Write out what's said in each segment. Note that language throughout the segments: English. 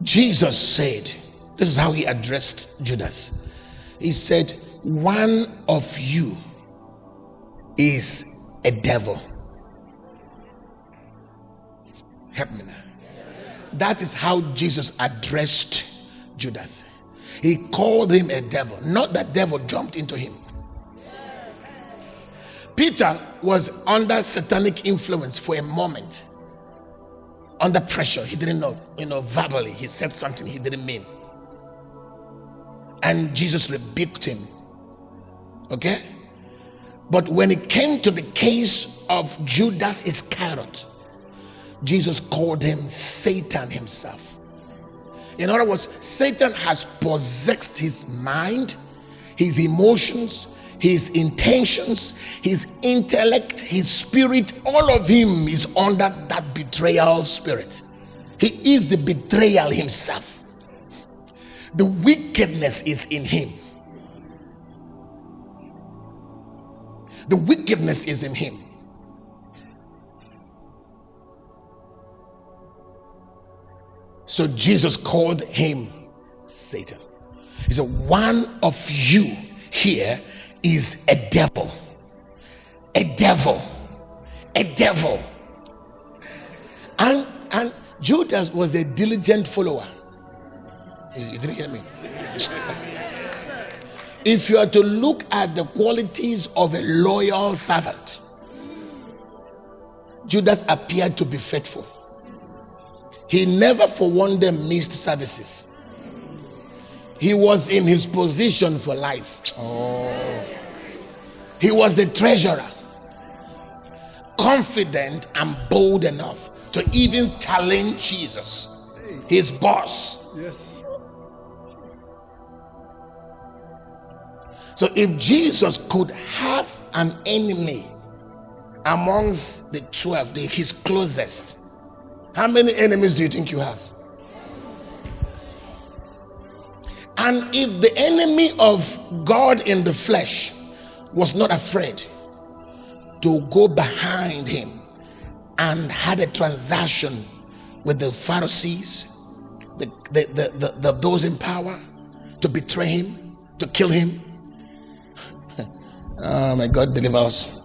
Jesus said, this is how he addressed Judas. He said, one of you is a devil. Help me now. That is how Jesus addressed Judas. He called him a devil. Not that devil jumped into him. Peter was under satanic influence for a moment. Under pressure. He didn't know, verbally. He said something he didn't mean. And Jesus rebuked him. Okay? But when it came to the case of Judas Iscariot, Jesus called him Satan himself. In other words, Satan has possessed his mind, his emotions, his intentions, his intellect, his spirit. All of him is under that betrayal spirit. He is the betrayal himself. The wickedness is in him. The wickedness is in him. So Jesus called him Satan. He said, one of you here is a devil. A devil. A devil. And Judas was a diligent follower. You didn't hear me? If you are to look at the qualities of a loyal servant, Judas appeared to be faithful. He never for one day missed services. He was in his position for life. He was the treasurer, confident and bold enough to even challenge Jesus, his boss. Yes. So if Jesus could have an enemy amongst the 12, his closest, how many enemies do you think you have? And if the enemy of God in the flesh was not afraid to go behind him and had a transaction with the Pharisees, those in power, to betray him, to kill him, oh my God, deliver us.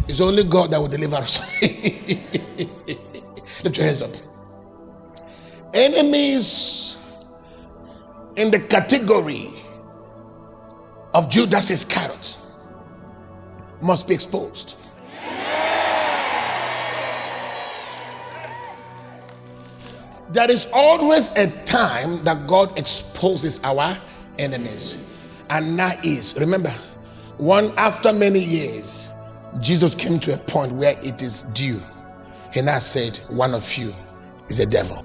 It's only God that will deliver us. Lift your hands up. Enemies in the category of Judas Iscariot must be exposed. There is always a time that God exposes our enemies. And now is, remember, after many years, Jesus came to a point where it is due. He now said, one of you is a devil.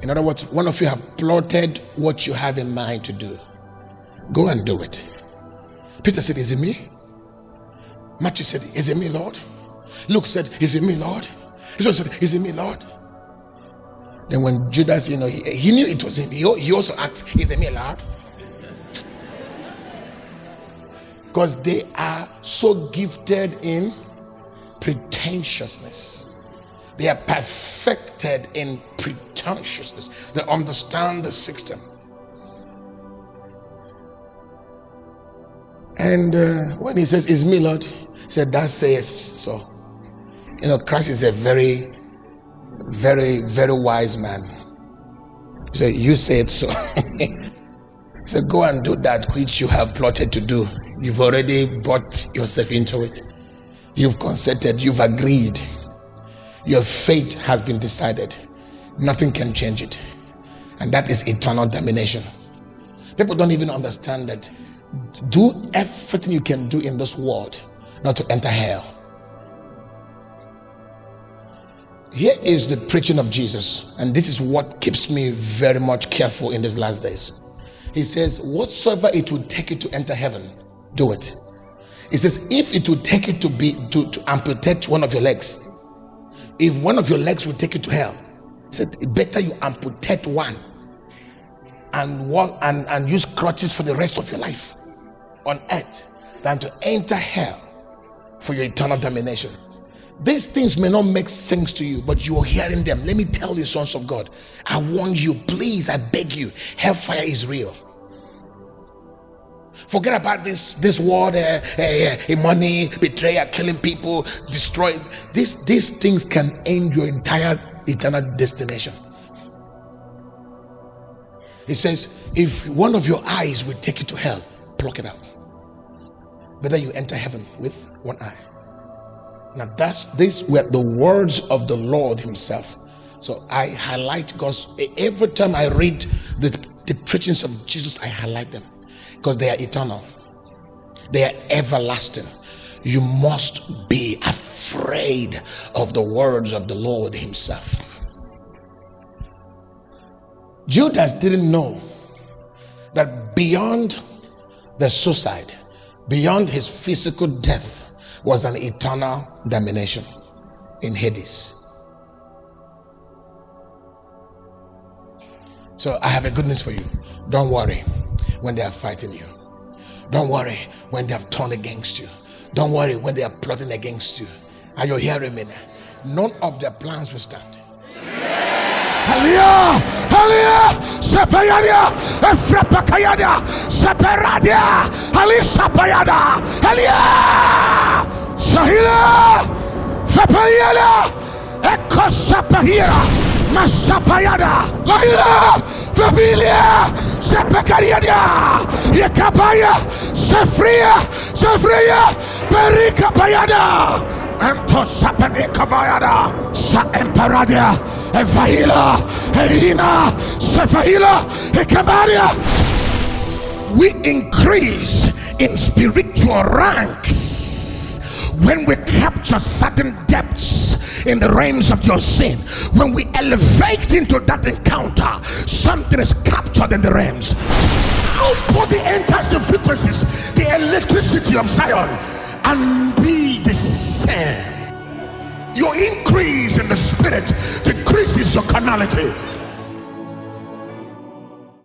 In other words, one of you have plotted what you have in mind to do. Go and do it. Peter said, is it me? Matthew said, is it me, Lord? Luke said, is it me, Lord? He said, is it me, Lord? Then when Judas, he knew it was him. He also asked, is it me, Lord? Because they are so gifted in pretentiousness. They are perfected in pretentiousness. They understand the system. And when he says, "It's me, Lord," he said, "That says so." Christ is a very, very, very wise man. He said, "You said so." He said, "Go and do that which you have plotted to do. You've already bought yourself into it. You've consented. You've agreed. Your fate has been decided. Nothing can change it. And that is eternal damnation." People don't even understand that. Do everything you can do in this world not to enter hell. Here is the preaching of Jesus, and this is what keeps me very much careful in these last days. He says, whatsoever it will take you to enter heaven, do it. He says, if it will take you to amputate one of your legs, if one of your legs will take you to hell, he said, better you amputate one and walk and use crutches for the rest of your life on earth than to enter hell for your eternal damnation. These things may not make sense to you, but you're hearing them. Let me tell you, sons of God, I warn you, please, I beg you, hellfire is real. Forget about this world, money, betrayal, killing people, destroy. These things can end your entire eternal destination. It says, if one of your eyes will take you to hell, pluck it out. Better you enter heaven with one eye. Now these were the words of the Lord himself. So I highlight God's, every time I read the preachings of Jesus, I highlight them because they are eternal. They are everlasting. You must be afraid of the words of the Lord himself. Judas didn't know that beyond the suicide, beyond his physical death, was an eternal damnation in Hades. So I have a good news for you. Don't worry when they are fighting you. Don't worry when they have turned against you. Don't worry when they are plotting against you. Are you hearing me now? None of their plans will stand. Hallelujah! Hallelujah! Sepayada! Efrapakayada! Separadia! Alisapayada! Hallelujah! Shahila! Fapayada! Ekosapahira! Masapayada! Laila! Familia! Sepakariada! Yakabaya! Sefria! Sefria! Perikapayada! Antosapane Sa Emparadia, Evahila, Elina, Sefahila, Ekamaria. We increase in spiritual ranks when we capture certain depths in the realms of your sin. When we elevate into that encounter, something is captured in the realms. Our body enters the frequencies, the electricity of Zion, and be the same. Your increase in the spirit decreases your carnality.